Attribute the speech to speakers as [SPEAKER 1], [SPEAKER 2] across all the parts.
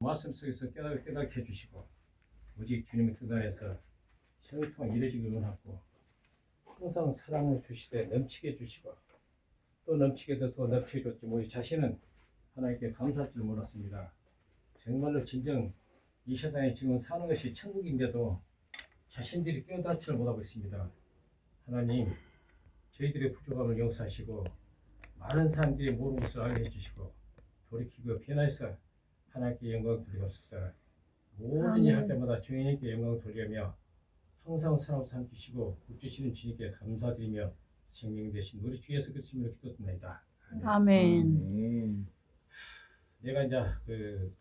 [SPEAKER 1] 말씀 속에서 깨닫게 해주시고 오직 주님의 뜻 안에서 형통한 이루어지기를 원하고 항상 사랑을 주시되 넘치게 해주시고 또 넘치게도 더 넘치게 줬지 우리 자신은 하나님께 감사할 줄 몰랐습니다. 정말로 진정 이 세상에 지금 사는 것이 천국인데도 자신들이 깨닫지를 못하고 있습니다. 하나님 저희들의 부족함을 용서하시고 많은 사람들이 모르는 것을 알게 해주시고 돌이키고 변화해서 하나님께 영광을 돌리옵소서. 모든 일 할 때마다 주님께 영광을 돌리며 항상 사랑을 삼키시고 복주시는 주님께 감사드리며 생명 되신 우리 주 예수 그리스도로 기도드립니다.
[SPEAKER 2] 아멘.
[SPEAKER 1] 내가 이제 그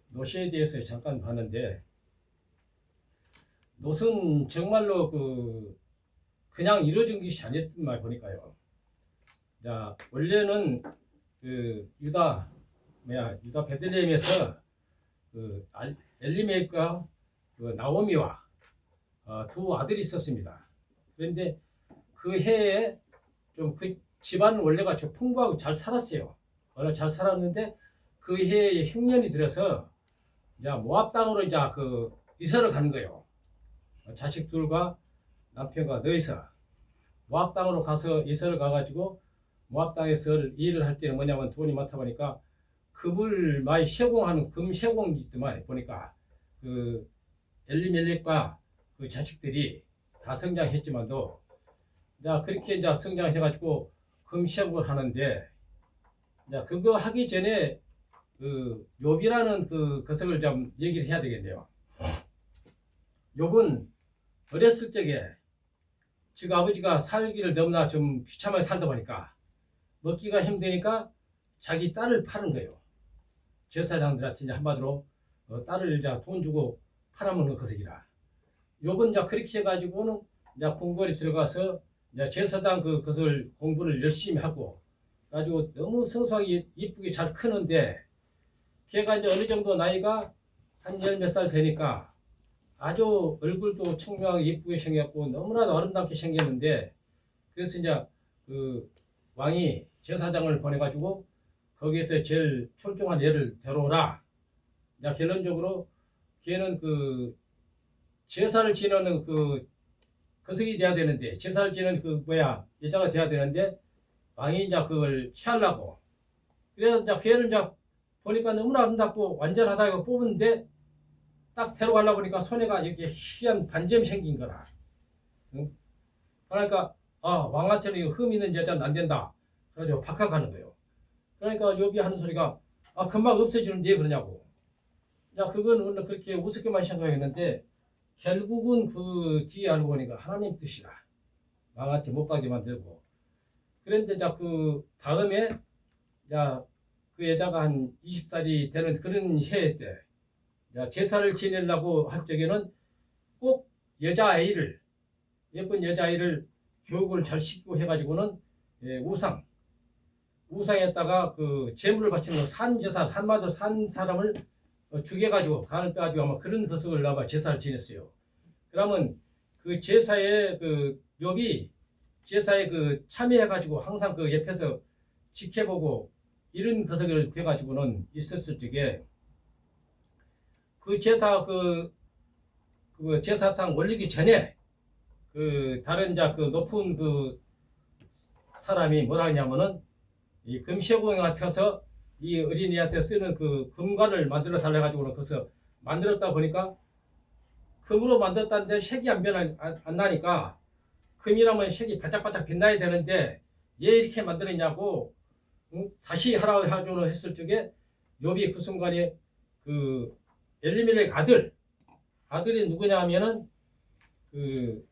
[SPEAKER 1] 노시에 대해서 잠깐 봤는데 노는 정말로 그냥 이루어진 것이 아니었던 말 보니까요. 자 원래는 그 유다 베들레헴에서 그 엘리멜렉과 그 나오미와 두 아들이 있었습니다. 그런데 그 해에 좀 그 집안 원래가 좀 풍부하고 잘 살았어요. 워낙 잘 살았는데 그 해에 흉년이 들어서 이제 모압 땅으로 이제 그 이사를 가는 거예요. 자식들과 남편과 너희서 모압 땅으로 가서 이사를 가가지고 모압 땅에서 일을 할 때는 뭐냐면 돈이 많다 보니까 금을 많이 쇠공하는 금 쇠공이 있더만 보니까 그 엘리멜렉과 그 자식들이 다 성장했지만도 이제 그렇게 이제 성장해가지고 금 쇠공을 하는데 이제 그거 하기 전에 그 욥이라는 그 것을 좀 얘기를 해야 되겠네요. 욥은 어렸을 적에 지가 아버지가 살기를 너무나 좀 비참하게 살다 보니까 먹기가 힘드니까 자기 딸을 파는 거예요. 제사장들한테 이제 한마디로 딸을 이제 돈 주고 팔아먹는 것이라. 욥은 이제 그렇게 해가지고는 이제 궁궐에 들어가서 이제 제사장 그것을 공부를 열심히 하고 가지고 너무 성숙하게 이쁘게 잘 크는데 걔가 이제 어느 정도 나이가 한 열 몇 살 되니까 아주 얼굴도 청명하게 이쁘게 생겼고 너무나도 아름답게 생겼는데 그래서 이제 그 왕이 제사장을 보내가지고 거기에서 제일 출중한 애를 데려오라. 이제 결론적으로 걔는 그 제사를 지내는 그 거석이 돼야 되는데 제사를 지내는 그 여자가 돼야 되는데 왕이 이제 그걸 취하려고 그래서 이제 걔를 이제 보니까 너무나 아름답고 완전하다고 뽑은데 딱 데려가려고 보니까 손에가 이렇게 희한 반점이 생긴 거라. 응? 그러니까 왕한테는 흠 있는 여자는 안 된다. 그래가지고 박학하는 거예요. 그러니까 욥이 하는 소리가 금방 없어지는데 그러냐고. 야 그건 그렇게 우습게만 생각했는데 결국은 그 뒤에 알고 보니까 하나님 뜻이라. 왕한테 못 가게 만들고. 그런데 이제 그 다음에 그 여자가 한 20살이 되는 그런 해 때 제사를 지내려고 할 적에는 꼭 여자아이를 예쁜 여자아이를 교육을 잘 시키고 해가지고는 우상에다가 그 제물을 바치는 산 제사 한마디로 산 사람을 죽여가지고 간을 빼가지고 아마 그런 것을 아마 제사를 지냈어요. 그러면 그 제사에 그 욥이 제사에 그 참여해가지고 항상 그 옆에서 지켜보고 이런 것을 돼가지고는 있었을 적에 그 제사 그 제사상 올리기 전에 그 다른 그 높은 그 사람이 뭐라 하냐면은 이 금시공한테서 이 어린이한테 쓰는 그 금관을 만들어 달라 가지고는 그래서 만들었다 보니까 금으로 만들었다는데 색이 안 나니까 금이라면 색이 반짝반짝 빛나야 되는데 왜 이렇게 만들었냐고 다시 하라고 해가지고는 했을 적에 욥이 그 순간에 그 엘리멜렉 아들이 누구냐 하면은 그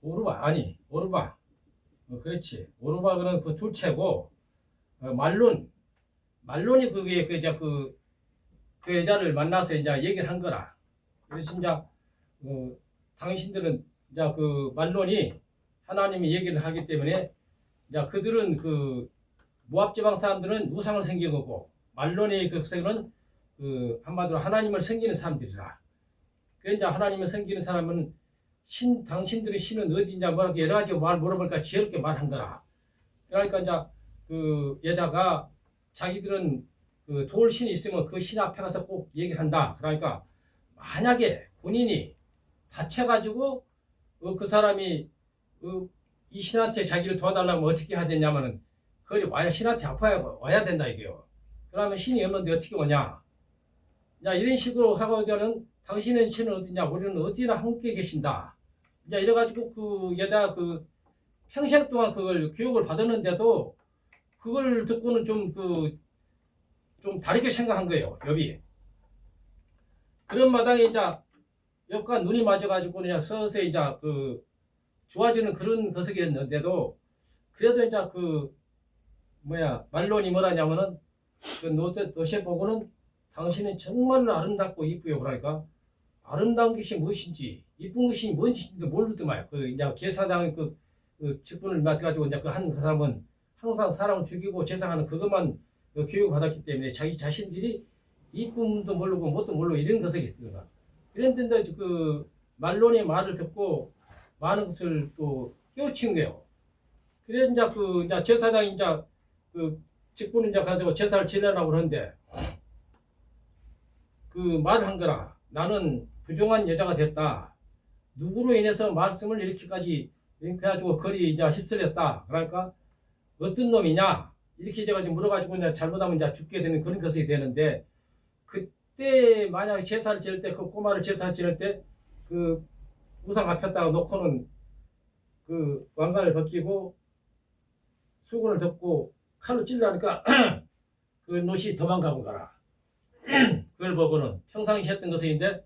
[SPEAKER 1] 오르바 그렇지. 오르바는 그 둘째고 말론이 그게 그 여자를 만나서 이제 얘기를 한 거라. 그래서 이제 당신들은 이제 그 말론이 하나님이 얘기를 하기 때문에 이제 그들은 그 모압 지방 사람들은 우상을 섬기는 거고 말론이 그는 그 한마디로 하나님을 섬기는 사람들이라. 그래서 이제 하나님을 섬기는 사람은 당신들의 신은 어디냐 뭐라고 여러 가지 말 물어보니까 지혜롭게 말한 거라. 그러니까 이제 그 여자가 자기들은 그 도울 신이 있으면 그 신 앞에 가서 꼭 얘기를 한다. 그러니까 만약에 본인이 다쳐가지고 그 사람이 이 신한테 자기를 도와달라면 어떻게 해야 되냐면은 거기 와야 신한테 와야 된다 이게요. 그러면 신이 없는데 어떻게 오냐? 자, 이런 식으로 하고서는 당신의 신은 어디냐? 우리는 어디나 함께 계신다. 이제 이래가지고 그 여자 그 평생 동안 그걸 교육을 받았는데도 그걸 듣고는 좀 다르게 생각한 거예요. 여비. 그런 마당에 이제 옆과 눈이 맞아가지고 그냥 서서히 이제 그 좋아지는 그런 거석이었는데도 그래도 이제 그 말론이 뭐라냐면은 그 노셰 보고는 당신은 정말로 아름답고 이쁘요. 그러니까 아름다운 것이 무엇인지 이쁜 것이 뭔지도 모르더만 그 이제 제사장 그 직분을 맡아가지고 이제 그 사람은 항상 사람을 죽이고 제사하는 그것만 교육을 받았기 때문에 자기 자신들이 이쁨도 모르고 뭣도 모르고 이런 것이 있습니다. 그런데 그 말론의 말을 듣고 많은 것을 또 깨우친 거예요. 그래서 이제 그 이제 제사장이 이제 그 직분을 이제 가지고 제사를 지내라고 그러는데 그 말을 한 거라. 나는 부정한 여자가 됐다. 누구로 인해서 말씀을 이렇게까지 해가지고 거리 이제 휩쓸렸다. 그러니까 어떤 놈이냐 이렇게 제가 물어가지고 이제 잘못하면 이제 죽게 되는 그런 것이 되는데 그때 만약에 제사를 지낼 때 그 꼬마를 제사 지낼 때 그 우상 앞에다가 놓고는 그 왕관을 벗기고 수건을 덮고 칼로 찔러하니까 그 노시 도망가 본 거라. 그걸 보고는 평상시 했던 것인데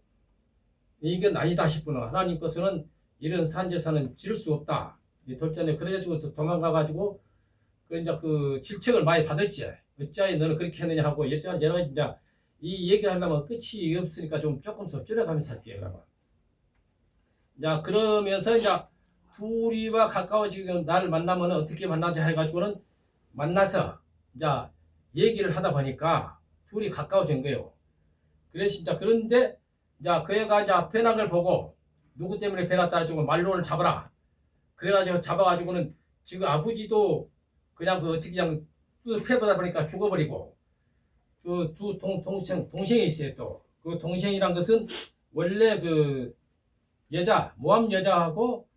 [SPEAKER 1] 이건 아니다 싶구나. 하나님 것은 이런 산제사는 지을 수 없다. 이 돌전에 그래가지고 도망가가지고 그 이제 그 질책을 많이 받았지. 어찌하여 너는 그렇게 했느냐 하고 여러 가지 이제 이 얘기를 하려면 끝이 없으니까 좀 조금 더 줄여가면서 할게요. 그러면. 자 그러면서 이제 둘이와 가까워지는 날 만나면 어떻게 만나자 해가지고는 만나서 이제 얘기를 하다 보니까 둘이 가까워진 거예요. 그래서 진짜 그런데 이제 그애가 이제 배낭을 보고 누구 때문에 배놨다 해가지고 말론을 잡아라. 그래가지고 잡아가지고는 지금 아버지도 그냥 그 어떻게 그냥 패보다 보니까 죽어버리고 그 두 동생이 있어요 또. 그 동생이란 것은 원래 그 여자 모함 여자하고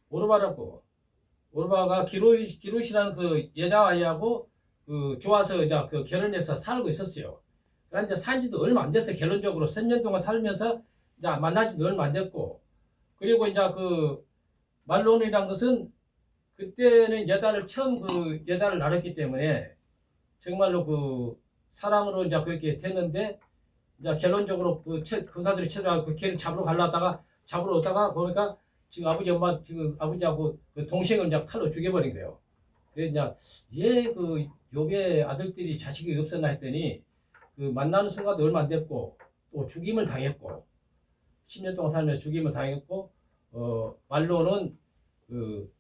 [SPEAKER 1] 오르바라고 오르바가 기루시라는 그 여자아이하고 그 좋아서 이제 그 결혼해서 살고 있었어요. 그런데 산지도 얼마 안 됐어요. 결론적으로 3년 동안 살면서 이제 만나지도 얼마 안 됐고 그리고 이제 그 말론이란 것은 그때는 여자를 처음 그 여자를 낳았기 때문에 정말로 그 사랑으로 이제 그렇게 됐는데 이제 결론적으로 그 군사들이 쳐들어가고 그 걔를 잡으러 오다가 보니까 지금 아버지 엄마 지금 아버지하고 그 동생을 이제 칼로 죽여버린 거예요. 그래서 이제 얘그 요배 아들들이 자식이 없었나 했더니 그 만나는 순간도 얼마 안 됐고 또 죽임을 당했고 10년 동안 살면서 죽임을 당했고 말로는 그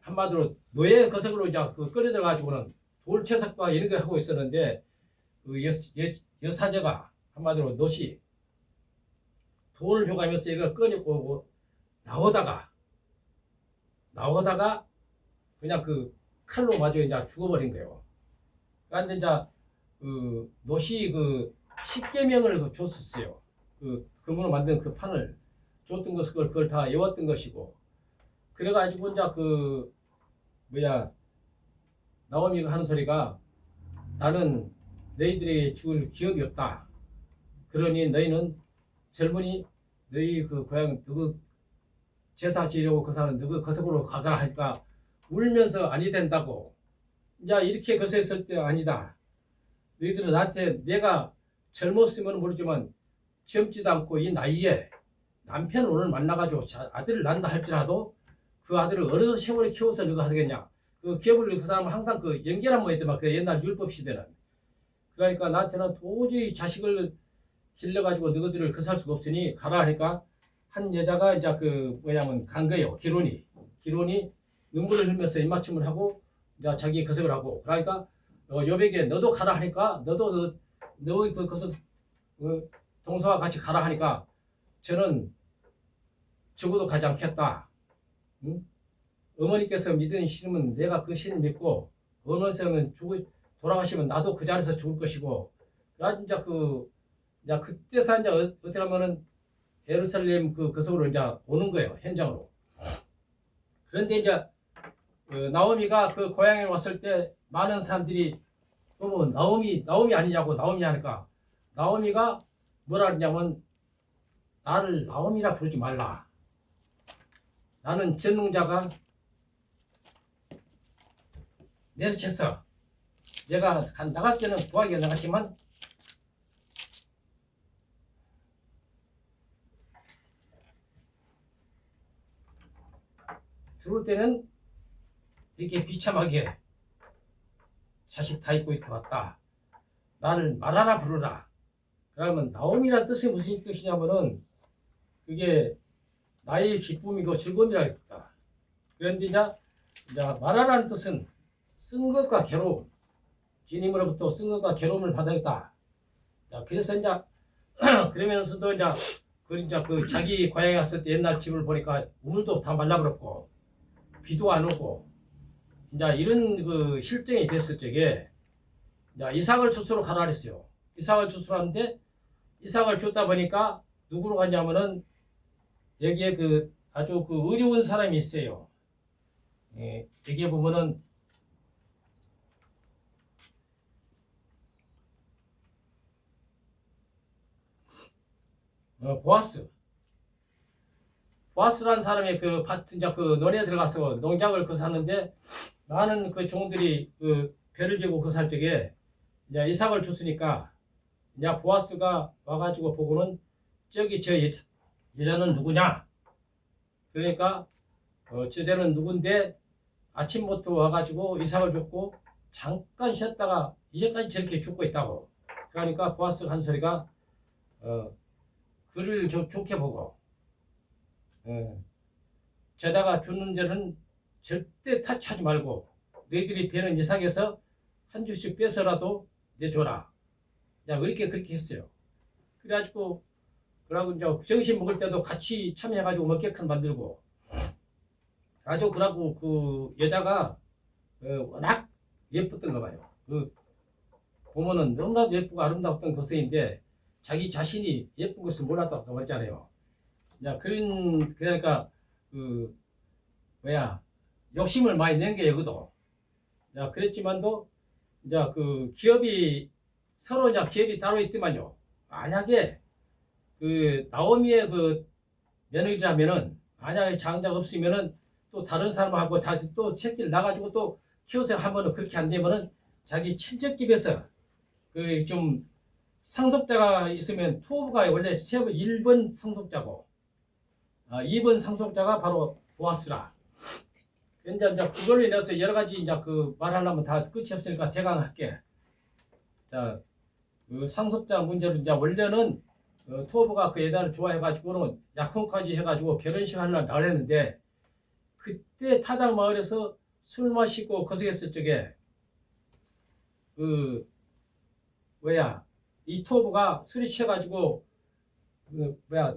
[SPEAKER 1] 한마디로 노예 거석으로 이제 그 끌어들어가지고는 돌채석과 이런 거 하고 있었는데 그 여사제가 한마디로 노시 돈을 줘가면서 이거 꺼내고 나오다가 그냥 그 칼로 마저 이제 죽어버린 거예요. 그런데 이제 그 노시 그 십계명을 줬었어요. 그 금으로 만든 그 판을 줬던 것을 그걸 다 외웠던 것이고 그래가지고 이제 그 나오미가 하는 소리가 나는 너희들이 죽을 기억이 없다. 그러니 너희는 젊은이 너희 그 고향 누구 제사 지려고 그 사람 누구 거석으로 가거라 하니까 울면서 아니 된다고. 이제 이렇게 거서했을 때 아니다. 너희들은 나한테 내가 젊었으면 모르지만 젊지도 않고 이 나이에 남편 오늘 만나가지고 아들을 낳는다 할지라도 그 아들을 어느 세월에 키워서 누가 하겠냐. 그 기업을 그 사람은 항상 그 연결한 뭐 있더만 그 옛날 율법 시대는. 그러니까 나한테는 도저히 자식을 길러가지고 너희들을 그 살 수가 없으니 가라 하니까 한 여자가 이제 그 간 거예요. 기론이 눈물을 흘리면서 입맞춤을 하고 이제 자기 거석을 하고 그러니까 여백에 너도 가라 하니까 너도 너의 그 거석 동서와 같이 가라 하니까 저는 죽어도 가지 않겠다. 응? 어머니께서 믿는 신은 내가 그 신을 믿고 어느 성은 돌아가시면 나도 그 자리에서 죽을 것이고, 나 진짜 이제 그때서 이제 어떻게 하면은 예루살렘 그 성으로 이제 오는 거예요, 현장으로. 그런데 이제 나오미가 그 고향에 왔을 때 많은 사람들이 뭐 나오미 아니냐고 나오미 하니까 나오미가 뭐라 그러냐면 나를 나오미라 부르지 말라. 나는 전능자가 내려쳤어. 내가 나갈 때는 부하게 나갔지만 들어올 때는 이렇게 비참하게 자식 다 입고 이렇게 왔다. 나를 말하라 부르라. 그러면 나옴이란 뜻이 무슨 뜻이냐면은 그게 나의 기쁨이고 즐거움이라 했다. 그런데 이제 말하라는 뜻은 쓴 것과 괴로움, 주님으로부터 쓴 것과 괴로움을 받았다. 그래서 이제 그러면서도 이제 그 자기 고향에 갔을 때 옛날 집을 보니까 우물도 다 말라버렸고 비도 안 오고 이제 이런 그 실정이 됐을 적에 이제 이삭을 주스로 가라 그랬어요. 이삭을 주스로 하는데 이삭을 줬다 보니까 누구로 갔냐면은 여기에 그 아주 그 어려운 사람이 있어요. 예, 여기에 보면은 보아스라는 사람이 그 밭 이제 그 논에 들어가서 농작을 그 사는데 많은 그 종들이 그 배를 지고 그 살 적에 이제 이삭을 줬으니까 이제 보아스가 와가지고 보고는 저기 저 여자는 누구냐? 그러니까 저자는 누군데 아침부터 와가지고 이삭을 줬고 잠깐 쉬었다가 이제까지 저렇게 죽고 있다고. 그러니까 보아스가 한 소리가 그를 좋게 보고 저자가 주는 자는 절대 타치하지 말고 너희들이 배는 이삭에서 한 주씩 빼서라도 내줘라. 야, 그렇게 했어요. 그래가지고 그러고 이제 정신 먹을 때도 같이 참여해가지고 먹게끔 만들고 아주 그러고 그 여자가 워낙 예뻤던가 봐요. 보면은 너무나도 예쁘고 아름다웠던 거성인데 자기 자신이 예쁜 것을 몰랐다고 했잖아요. 야, 그러니까 그 욕심을 많이 낸 게 여기도. 야, 그랬지만도 이제 그 기업이 서로 이제 기업이 따로 있더만요. 만약에 그 나오미의 그 며느리라면은 만약에 장자가 없으면은 또 다른 사람하고 다시 또 새끼를 나가지고 또 키워서 하면은 그렇게 안 되면은 자기 친척집에서 그 좀 상속자가 있으면 투어가 원래 1번 상속자고 2번 상속자가 바로 보아스라. 이제 그걸로 인해서 여러 가지 이제 그 말하려면 다 끝이 없으니까 대강 할게. 자, 그 상속자 문제로 이제 원래는 투어가 그 여자를 좋아해가지고는 약혼까지 해가지고 결혼식 하려고 나랬는데 그때 타당 마을에서 술 마시고 거색했을 적에 이 투어가 술이 취해가지고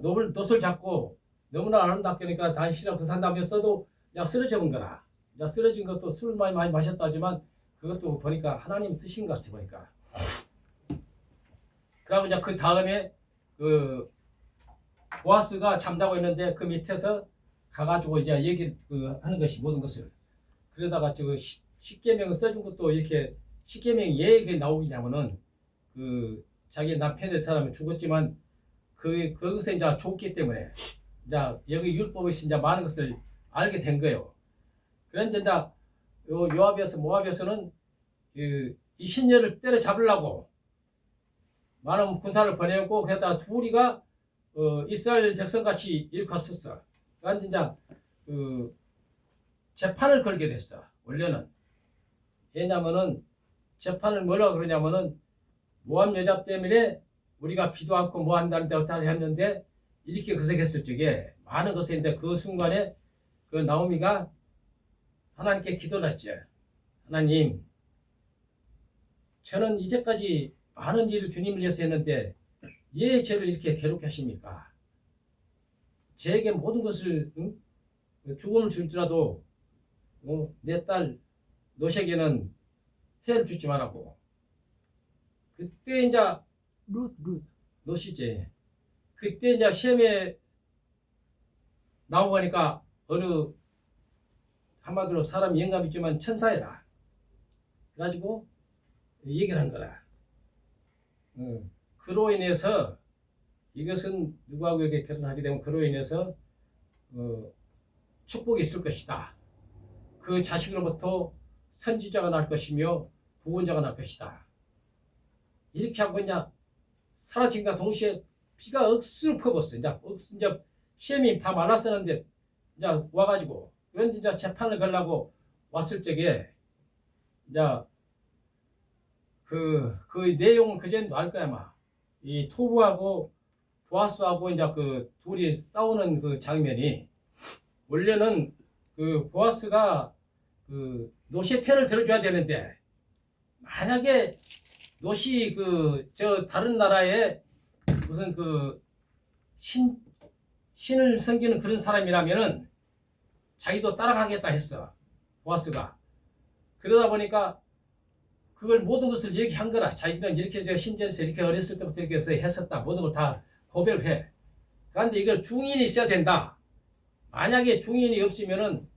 [SPEAKER 1] 노을 잡고 너무나 아름답게 하니까 당신이랑 그 산다면서도 그냥 쓰러져 본 거라. 그냥 쓰러진 것도 술 많이 마셨다지만 그것도 보니까 하나님 뜻인 것 같아 보니까. 그러고 이제 그 다음에 그 보아스가 잠자고 있는데 그 밑에서 가가지고 이제 얘기 하는 것이 모든 것을 그러다가 십계명을 써준 것도 이렇게 십계명이 왜 이게 나오냐면은 그 자기 남편의 사람이 죽었지만 그것에 이제 좋기 때문에 이제 여기 율법에서 이제 많은 것을 알게 된 거예요. 그런데 이제 요압에서 모압에서는 이 신녀를 때려잡으려고 많은 군사를 보내고 그러다 둘이가 이스라엘 백성같이 일으켰었어. 그런데 이제 재판을 걸게 됐어. 원래는 왜냐면은 재판을 뭐라고 그러냐면은 모함 여자 때문에 우리가 비도 않고 뭐 한다는데 어떻게 했는데 이렇게 거색했을 적에 많은 것인데 그 순간에 그 나오미가 하나님께 기도를 했지. 하나님, 저는 이제까지 많은 일을 주님을 위해서 했는데 왜 저를 이렇게 괴롭게 하십니까? 저에게 모든 것을 죽음을 줄지라도 내 딸 노색에는 해를 주지 말라고. 그때 이제
[SPEAKER 2] 룻.
[SPEAKER 1] 노시지. 그때 이제 시험에 나오고 하니까 어느 한마디로 사람 영감 있지만 천사이라. 그래가지고 얘기를 한 거라. 그로 인해서 이것은 누구하고 이렇게 결혼하게 되면 그로 인해서 축복이 있을 것이다. 그 자식으로부터 선지자가 날 것이며 부원자가 날 것이다. 이렇게 하고 이제 사라짐과 동시에 피가 억수로 퍼붓어. 이제 시험이 다 말랐었는데 이제 와가지고 그런데 이제 재판을 걸라고 왔을 적에 이제 그 내용은 그제는 알 거야 아마. 이 토부하고 보아스하고 이제 그 둘이 싸우는 그 장면이 원래는 그 보아스가 그 노시의 편을 들어줘야 되는데 만약에 노시 그 저 다른 나라에 무슨 그 신을 섬기는 그런 사람이라면은 자기도 따라가겠다 했어 보아스가. 그러다 보니까 그걸 모든 것을 얘기한 거라. 자기는 이렇게 저 신전에서 이렇게 어렸을 때부터 이렇게 해서 했었다. 모든 걸 다 고백을 해. 그런데 이걸 중인이 있어야 된다. 만약에 중인이 없으면은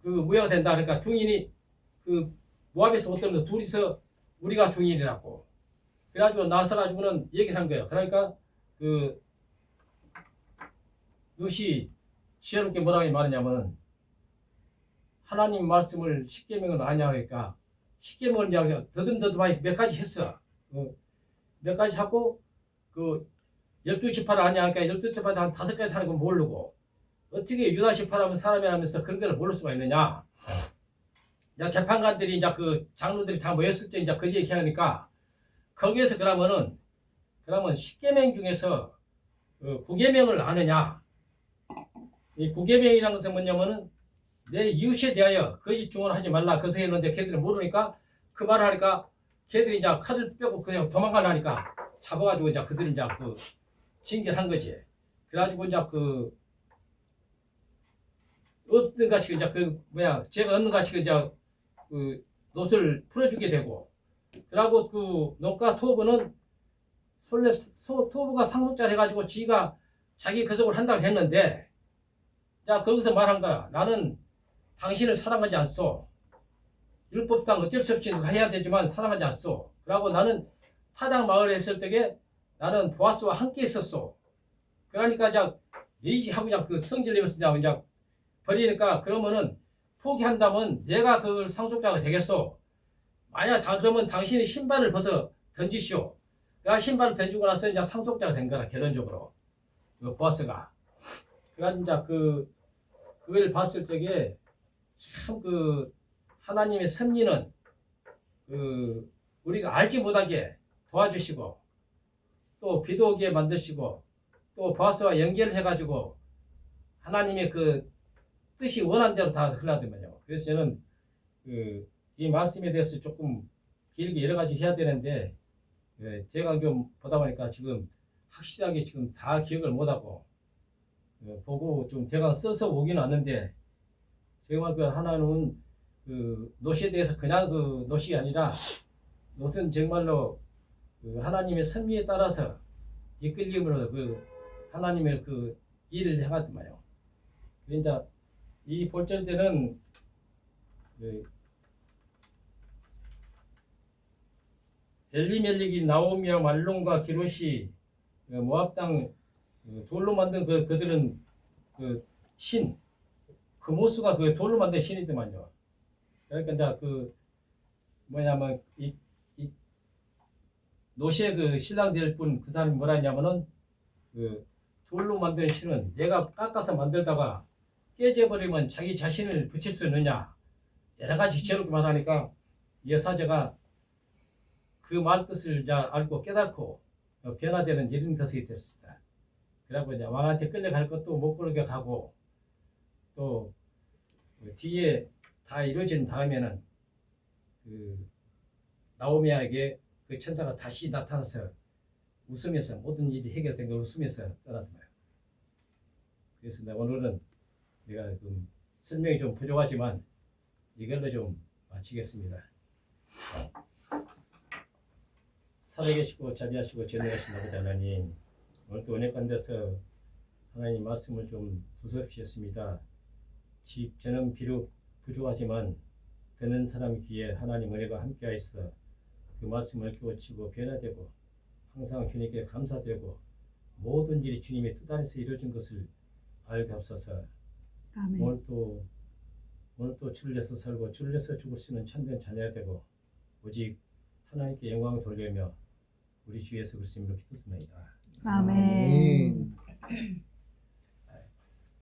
[SPEAKER 1] 그 무효가 된다. 그러니까 중인이 그 모압에서 어떤 둘이서 우리가 중인이라고. 그래가지고 나서가지고는 얘기를 한 거예요. 그러니까 그 룻이 지혜롭게 뭐라고 말하냐면 하나님 말씀을 십계명을 아냐 그러니까 십계명을 이야기 더듬더듬하게 몇 가지 했어. 몇 가지 하고 그 12지파를 아냐 하니까 12지파도 한 5가지 하는 건 모르고 어떻게 유다 지파라면 사람이라면서 그런 걸 모를 수가 있느냐. 이제 재판관들이 이제 그 장로들이 다 모였을 때 이제 그 얘기하니까 거기에서 그러면 10계명 중에서 9계명을 아느냐. 이 9계명이라는 것은 뭐냐면은 내 이웃에 대하여 거짓 증언하지 말라. 그것을 했는데 걔들이 모르니까 그 말을 하니까 걔들이 이제 칼을 빼고 그냥 도망가려니까 잡아가지고 이제 그들이 이제 그 징계한 거지. 그래가지고 이제 그 얻는 가치 이제 제가 얻는 가치 이제 그 놋을 풀어주게 되고, 그리고 그 농가 토부는 토부가 상속자를 해가지고 지가 자기 거석을 한다고 했는데, 자 거기서 말한 거야. 나는 당신을 사랑하지 않소. 율법상 어쩔 수 없이 해야 되지만 사랑하지 않소. 그러고 나는 타작 마을에 있을 때에 나는 보아스와 함께 있었소. 그러니까 이제 얘기하고 그냥 그 성질을 내면서 이제 버리니까 그러면은 포기한다면 내가 그 상속자가 되겠소. 만약 그러면 당신이 신발을 벗어 던지시오. 그러니까 신발을 던지고 나서 이제 상속자가 된 거라 결론적으로 그 보아스가. 그러니까 이제 그걸 봤을 적에 참 그 하나님의 섭리는 그 우리가 알지 못하게 도와주시고 또 비도 오게 만드시고 또 보아스와 연결을 해가지고 하나님의 그 뜻이 원한 대로 다 흘러가더만요. 그래서 저는 이 말씀에 대해서 조금 길게 여러 가지 해야 되는데 제가 좀 보다 보니까 지금 확실하게 지금 다 기억을 못하고 보고 좀 제가 써서 오긴 왔는데 정말 그 하나는 그 놋에 대해서 그냥 그 놋이 아니라 놋은 정말로 그 하나님의 섭리에 따라서 이끌림으로 그 하나님의 그 일을 해가더만요. 그러니까 이 볼절 때는 엘리멜렉이 나오미와 말론과 기롯이 모압 땅 돌로 만든 그들은 그 신, 그 모수가 그 돌로 만든 신이더만요. 그러니까 이제 그 뭐냐면 이 노시의 그 신랑 될 분 그 사람이 뭐라 했냐면은 그 돌로 만든 신은 내가 깎아서 만들다가 깨져버리면 자기 자신을 붙일 수 있느냐 여러 가지 지혜롭게 말하니까 여사제가 그 말 뜻을 이제 알고 깨닫고 변화되는 이런 것이 됐습니다. 그러고 이제 왕한테 끌려갈 것도 못 끌려가고 또 뒤에 다 이루어진 다음에는 그 나오미에게 그 천사가 다시 나타나서 웃으면서 모든 일이 해결된 걸 웃으면서 떠나더라고요. 그래서 오늘은 내가 좀 설명이 좀 부족하지만 이걸로 좀 마치겠습니다. 살아계시고 자비하시고 전능하신 아버지 하나님, 오늘도 은혜 가운데서 하나님 말씀을 좀 두서주셨습니다. 저는 비록 부족하지만 듣는 사람 귀에 하나님 은혜가 함께하여서 그 말씀을 깨우치고 변화되고 항상 주님께 감사드리고 모든 일이 주님의 뜻 안에서 이루어진 것을 알게 하옵소서.
[SPEAKER 2] 아멘.
[SPEAKER 1] 오늘도 주를 위해서 살고 주를 위해서 죽을 수 있는 참된 자녀가 되고 오직 하나님께 영광을 돌리며 우리 주 예수 그리스도 이름으로 기도드립니다.
[SPEAKER 2] 아멘.